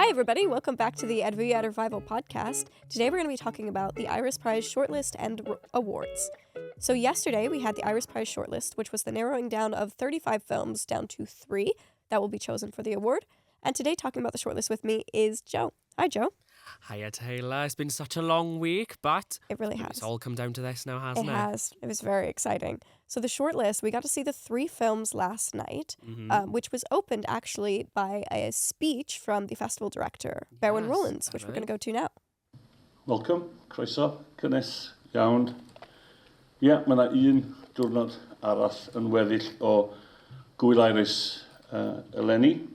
Hi, everybody. Welcome back to the Advia Revival podcast. Today, we're going to be talking about the Iris Prize shortlist and awards. So, yesterday, we had the Iris Prize shortlist, which was the narrowing down of 35 films down to 3 that will be chosen for the award. And today, talking about the shortlist with me is Joe. Hi, Joe. Hiya, Taylor. It's been such a long week, but it really has. It's all come down to this now, hasn't it? It has. It was very exciting. So the shortlist, we got to see the 3 films last night, which was opened actually by a speech from the festival director, Berwyn, which we're going to go to now. Welcome, croeso, cynnes, iawn. Ie, mae yna un diwrnod arall yn weddill o gwyl Iris eleni.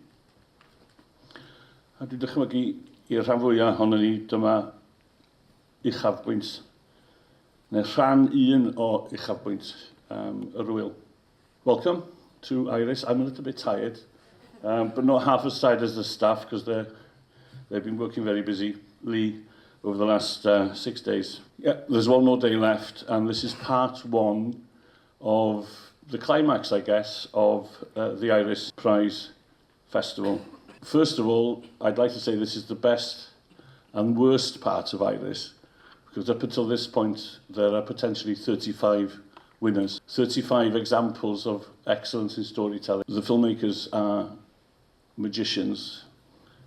A dwi'n dychmygu i'r rhan fwyaf ohono ni dyma uchafbwynt, neu rhan un o uchafbwynt yr wyl. Welcome to Iris. I'm a little bit tired, but not half as tired as the staff because they've been working very busily over the last 6 days. Yeah, there's one more day left, and this is part 1 of the climax, I guess, of the Iris Prize Festival. First of all, I'd like to say this is the best and worst part of Iris, because up until this point, there are potentially 35 winners, 35 examples of excellence in storytelling. The filmmakers are magicians.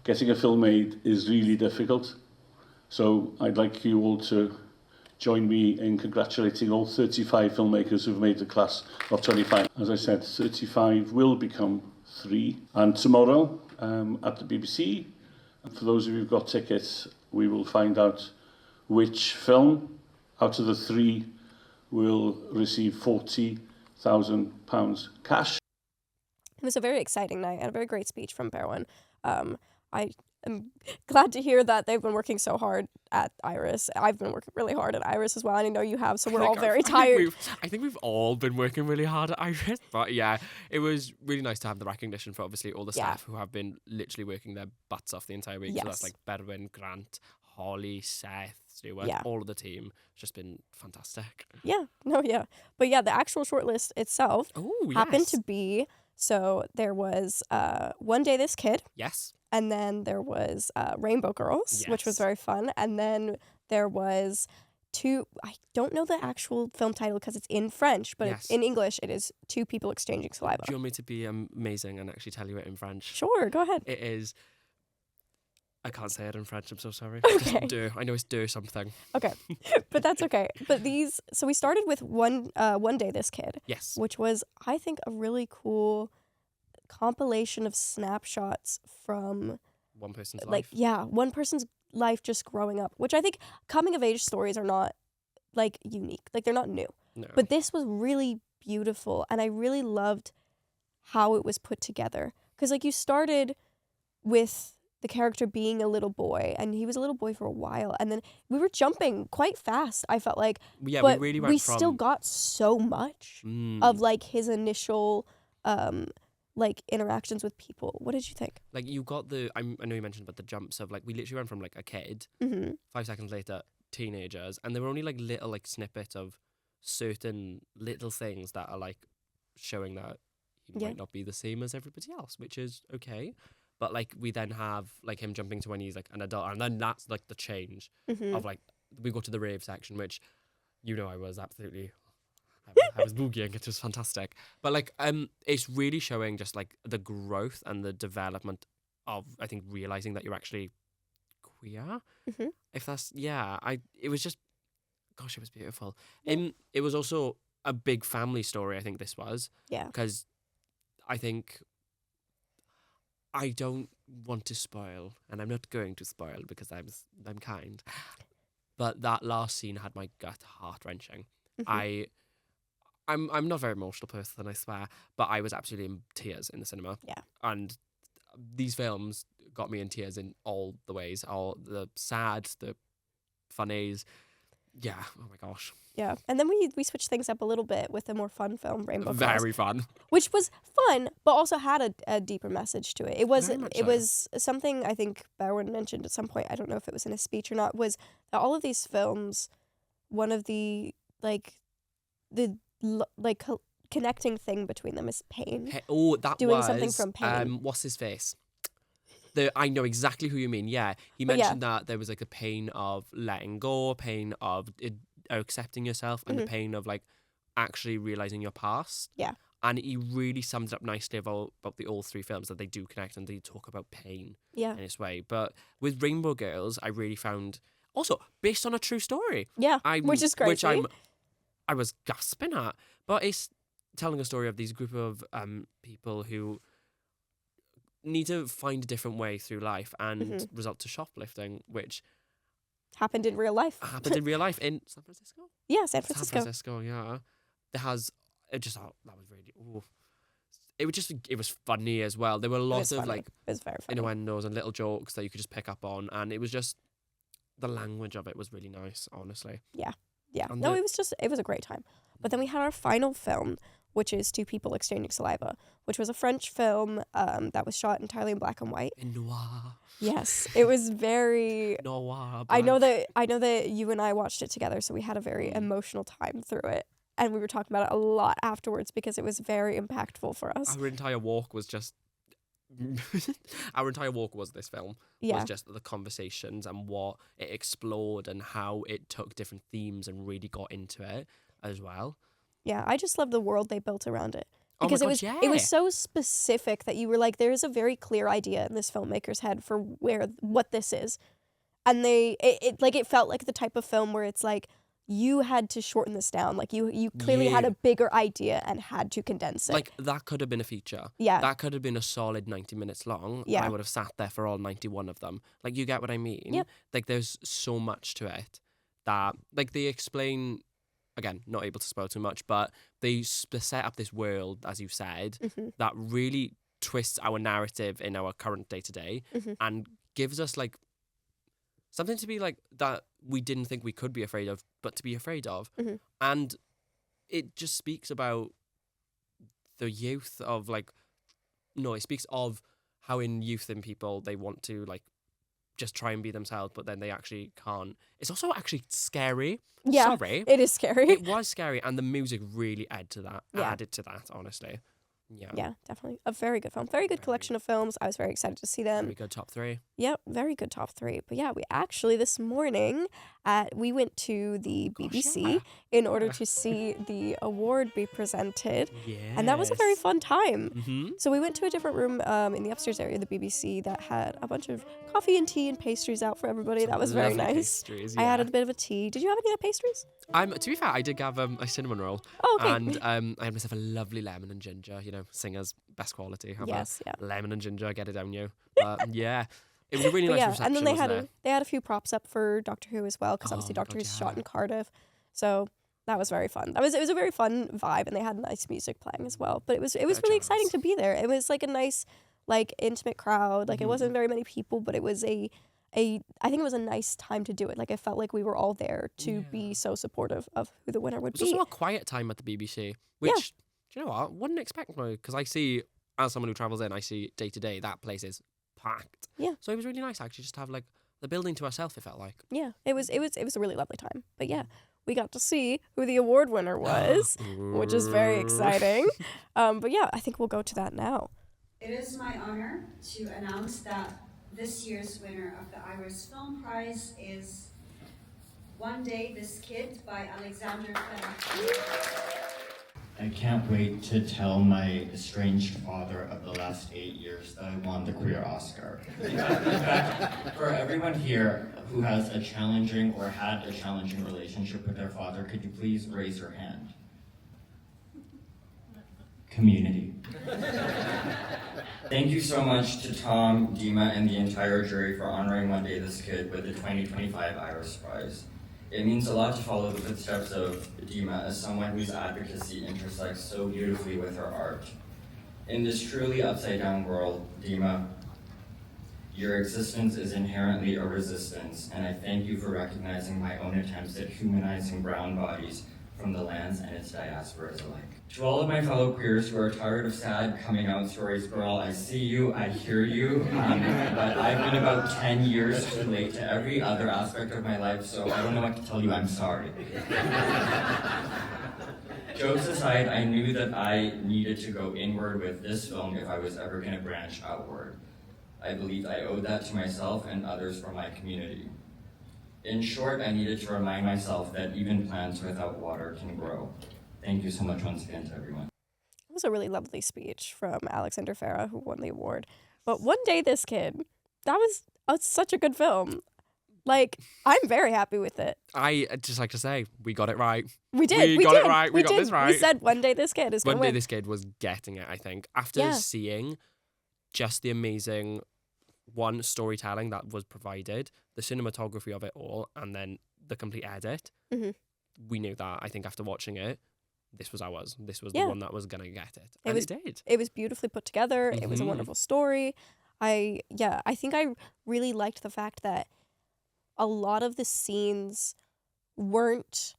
Getting a film made is really difficult. So I'd like you all to join me in congratulating all 35 filmmakers who've made the class of 25. As I said, 35 will become 3. And tomorrow at the BBC, for those of you who've got tickets, we will find out which film out of the 3 will receive £40,000 cash. It was a very exciting night and a very great speech from Berwyn. I am glad to hear that they've been working so hard at Iris. I've been working really hard at Iris as well, and I know you have, so we're all very tired. I think we've all been working really hard at Iris, but yeah, it was really nice to have the recognition for obviously all the staff who have been literally working their butts off the entire week. So that's like Berwyn, Grant, Holly, Seth, Stewart, all of the team. It's just been fantastic. But yeah, the actual shortlist itself happened to be, so there was One Day This Kid. Yes. And then there was Rainbow Girls, which was very fun. And then there was 2, I don't know the actual film title because it's in French, but in English it is 2 People Exchanging Saliva. Do you want me to be amazing and actually tell you it in French? Sure, go ahead. It is... I can't say it in French, I'm so sorry. Okay. I know it's do something. Okay, but that's okay. But so we started with One Day This Kid. Yes. Which was, I think, a really cool compilation of snapshots from... one person's life. One person's life just growing up, which I think coming of age stories are not, unique. They're not new. No. But this was really beautiful, and I really loved how it was put together. Because, you started with the character being a little boy, and he was a little boy for a while, and then we were jumping quite fast, I felt like. Yeah, but we really went from... still got so much of, his initial... interactions with people. What did you think? You got I know you mentioned about the jumps of, we literally went from, a kid, 5 seconds later, teenagers, and there were only, little, snippets of certain little things that are, showing that he might not be the same as everybody else, which is okay. But, we then have, him jumping to when he's, an adult, and then that's, the change of, we go to the rave section, which, I was absolutely... I was boogieing, it was fantastic. But it's really showing just the growth and the development of, I think, realising that you're actually queer. If that's, it was just, gosh, it was beautiful. It was also a big family story, I think this was. Yeah. Because I think, I don't want to spoil, and I'm not going to spoil because I'm kind. But that last scene had my gut heart-wrenching. I'm not a very emotional person, I swear, but I was absolutely in tears in the cinema. Yeah. And these films got me in tears in all the ways, all the sad, the funnies. Yeah, oh my gosh. Yeah, and then we switched things up a little bit with a more fun film, Rainbow Girls. Very fun. Which was fun, but also had a deeper message to it. It was something I think Berwyn mentioned at some point, I don't know if it was in a speech or not, was that all of these films, one of the, connecting thing between them is pain. That doing was something from pain. What's his face? I know exactly who you mean. Yeah, he mentioned that there was like a pain of letting go, pain of accepting yourself, and the pain of like actually realizing your past. Yeah. And he really sums it up nicely about the all three films, that they do connect and they talk about pain in this way. But with Rainbow Girls, I really found also based on a true story. Yeah, which is crazy. Which I was gasping at. But it's telling a story of these group of people who need to find a different way through life and result to shoplifting, which happened in real life. Happened in real life in San Francisco? Yeah, San Francisco. San Francisco, yeah. There has it just that was really it was funny as well. There were lots of like it was very funny. innuendos and little jokes that you could just pick up on, and it was just the language of it was really nice, honestly. Yeah. And it was a great time. But then we had our final film, which is Two People Exchanging Saliva, which was a French film that was shot entirely in black and white. In noir. Yes, it was very noir. I know that you and I watched it together, so we had a very emotional time through it, and we were talking about it a lot afterwards because it was very impactful for us. Our entire walk was just this film. Yeah. Was just the conversations and what it explored and how it took different themes and really got into it as well. Yeah, I just love the world they built around it. Oh Because my God, it was so specific that you were like, there is a very clear idea in this filmmaker's head for what this is. And it felt like the type of film where it's like, you had to shorten this down. Like you clearly had a bigger idea and had to condense it. Like that could have been a feature. Yeah. That could have been a solid 90 minutes long. Yeah. I would have sat there for all 91 of them. Like, you get what I mean? Yep. Like, there's so much to it that, like, they explain, again, not able to spoil too much, but they set up this world, as you said, that really twists our narrative in our current day-to-day and gives us, like, something to be, like, that we didn't think we could be afraid of, but to be afraid of. And it just speaks about the youth of, like, it speaks of how in youth in people, they want to, like, just try and be themselves, but then they actually can't. It's also actually scary. Yeah, Sorry. it is scary. It was scary, and the music really added to that, honestly. Yeah, definitely. A very good film. Very good collection of films. I was very excited to see them. Very good top three. Yep, very good top three. But yeah, we actually this morning we went to the BBC in order to see the award be presented. Yes. And that was a very fun time. Mm-hmm. So we went to a different room in the upstairs area of the BBC that had a bunch of coffee and tea and pastries out for everybody. That was very nice. Pastries, I had a bit of a tea. Did you have any pastries? To be fair, I did have a cinnamon roll. Oh, okay. And I had myself a lovely lemon and ginger, singer's best quality. Have yes, yeah. Lemon and ginger, get it down you. Yeah. It was a really nice reception, and then they had a few props up for Doctor Who as well, because obviously Doctor Who's shot in Cardiff. So that was very fun. It was a very fun vibe, and they had nice music playing as well. But it was really exciting to be there. It was like a nice, like, intimate crowd. Like, it wasn't very many people, but it was I think it was a nice time to do it. Like, I felt like we were all there to be so supportive of who the winner would be. It was also a quiet time at the BBC, which, do you know what, wouldn't expect me, because I see, as someone who travels in, I see day to day that place is packed. Yeah. So it was really nice actually just to have, like, the building to ourselves, it felt like. Yeah, it was a really lovely time. But yeah, we got to see who the award winner was, which is very exciting. But yeah, I think we'll go to that now. It is my honor to announce that this year's winner of the Iris Film Prize is One Day This Kid by Alexander Fenech. I can't wait to tell my estranged father of the last 8 years that I won the Queer Oscar. In fact, for everyone here who has a challenging or had a challenging relationship with their father, could you please raise your hand? Community. Thank you so much to Tom, Dima, and the entire jury for honoring One Day This Kid with the 2025 Iris Prize. It means a lot to follow the footsteps of Dima as someone whose advocacy intersects so beautifully with her art. In this truly upside-down world, Dima, your existence is inherently a resistance, and I thank you for recognizing my own attempts at humanizing brown bodies from the lands and its diasporas alike. To all of my fellow queers who are tired of sad coming out stories, girl, I see you, I hear you, but I've been about 10 years too late to every other aspect of my life, so I don't know what to tell you, I'm sorry. Jokes aside, I knew that I needed to go inward with this film if I was ever going to branch outward. I believed I owed that to myself and others from my community. In short, I needed to remind myself that even plants without water can grow. Thank you so much once again to everyone. It was a really lovely speech from Alexander Farah, who won the award. But One Day This Kid, that was such a good film. Like, I'm very happy with it. I'd just like to say, we got it right. We did. We got it right. We got did. this right. We said One Day This Kid is going One to Day win. This Kid was getting it, I think. After seeing just the amazing storytelling that was provided, the cinematography of it all, and then the complete edit, we knew that. I think after watching it, this was ours. This was the one that was going to get it. And it did. It was beautifully put together. It was a wonderful story. I think I really liked the fact that a lot of the scenes weren't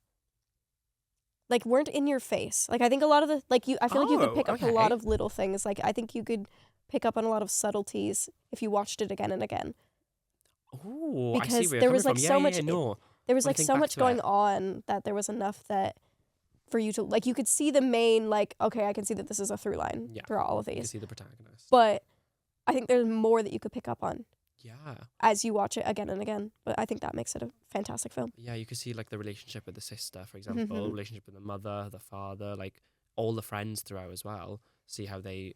in your face. Like, I think a lot of the, like, I feel like you could pick up a lot of little things. Like, I think you could pick up on a lot of subtleties if you watched it again and again. Oh, I see because where there you're was coming like from. so much there was When I like think so back much to going it. on that there was enough that for you to, like, you could see the main, like, okay, I can see that this is a through line throughout all of You can these. see the protagonist. But I think there's more that you could pick up on Yeah. as you watch it again and again. But I think that makes it a fantastic film. Yeah, you can see like the relationship with the sister, for example, relationship with the mother, the father, like all the friends throughout as well. See how they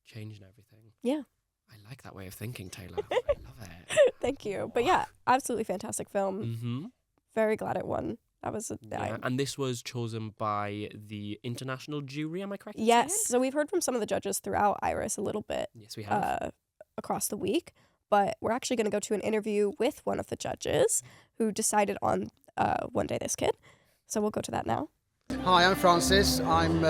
change and everything. Yeah. I like that way of thinking, Taylor. I love it. Thank you. But yeah, absolutely fantastic film. Mm-hmm. Very glad it won. That was And this was chosen by the international jury, am I correct? in yes. saying? So we've heard from some of the judges throughout Iris a little bit Yes, we have. across the week. But we're actually going to go to an interview with one of the judges who decided on One Day This Kid. So we'll go to that now. Hi, I'm Francis. I'm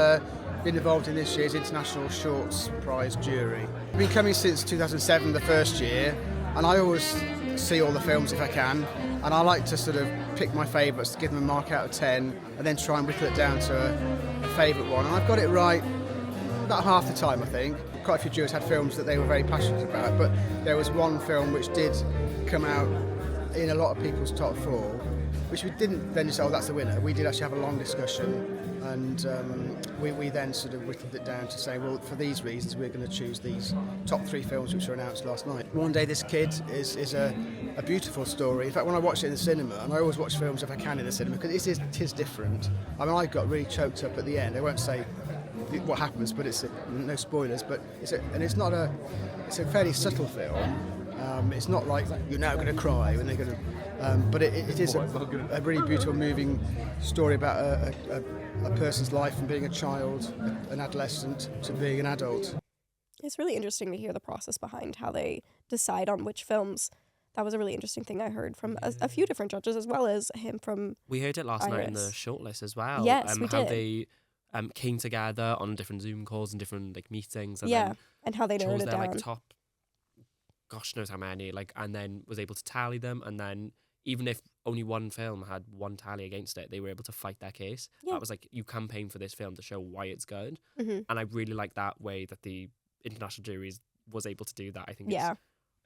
been involved in this year's International Shorts Prize jury. I've been coming since 2007, the first year, and I always see all the films if I can, and I like to sort of pick my favourites, give them a mark out of 10, and then try and whittle it down to a favourite one. And I've got it right about half the time, I think. Quite a few jurors had films that they were very passionate about, but there was one film which did come out in a lot of people's top 4, which we didn't then just say, oh, that's the winner. We did actually have a long discussion, and we then sort of whittled it down to say, well, for these reasons, we're going to choose these top 3 films which were announced last night. One Day This Kid is a beautiful story. In fact, when I watched it in the cinema, and I always watch films if I can in the cinema, because it is different. I mean, I got really choked up at the end. I won't say what happens, but it's no spoilers. But it's a fairly subtle film. It's not like you're now going to cry when they're going to, but it is a really beautiful, moving story about a person's life from being a child, an adolescent, to being an adult. It's really interesting to hear the process behind how they decide on which films. That was a really interesting thing I heard from a few different judges, as well as him from We heard it last night in the Iris. shortlist as well. Yes, we how did. they came together on different Zoom calls and different like meetings, and yeah, then and how they narrowed chose it their down. like top, gosh knows how many, like, and then was able to tally them, and then even if only one film had one tally against it, they were able to fight their case. Yeah. That was like, you campaign for this film to show why it's good, Mhm. and I really like that way that the international juries was able to do that. I think Yeah,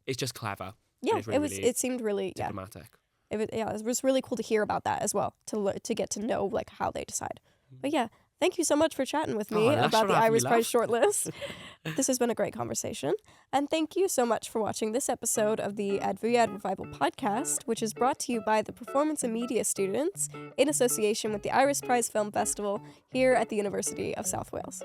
it's just clever. yeah. it's really, really It seemed really diplomatic. it was really cool to hear about that as well, to get to know like how they decide. But yeah, thank you so much for chatting with me Oh, that's about for the having me Iris Prize laugh. shortlist. This has been a great conversation, and thank you so much for watching this episode of the Berwyn Revival podcast, which is brought to you by the Performance and Media students in association with the Iris Prize Film Festival here at the University of South Wales.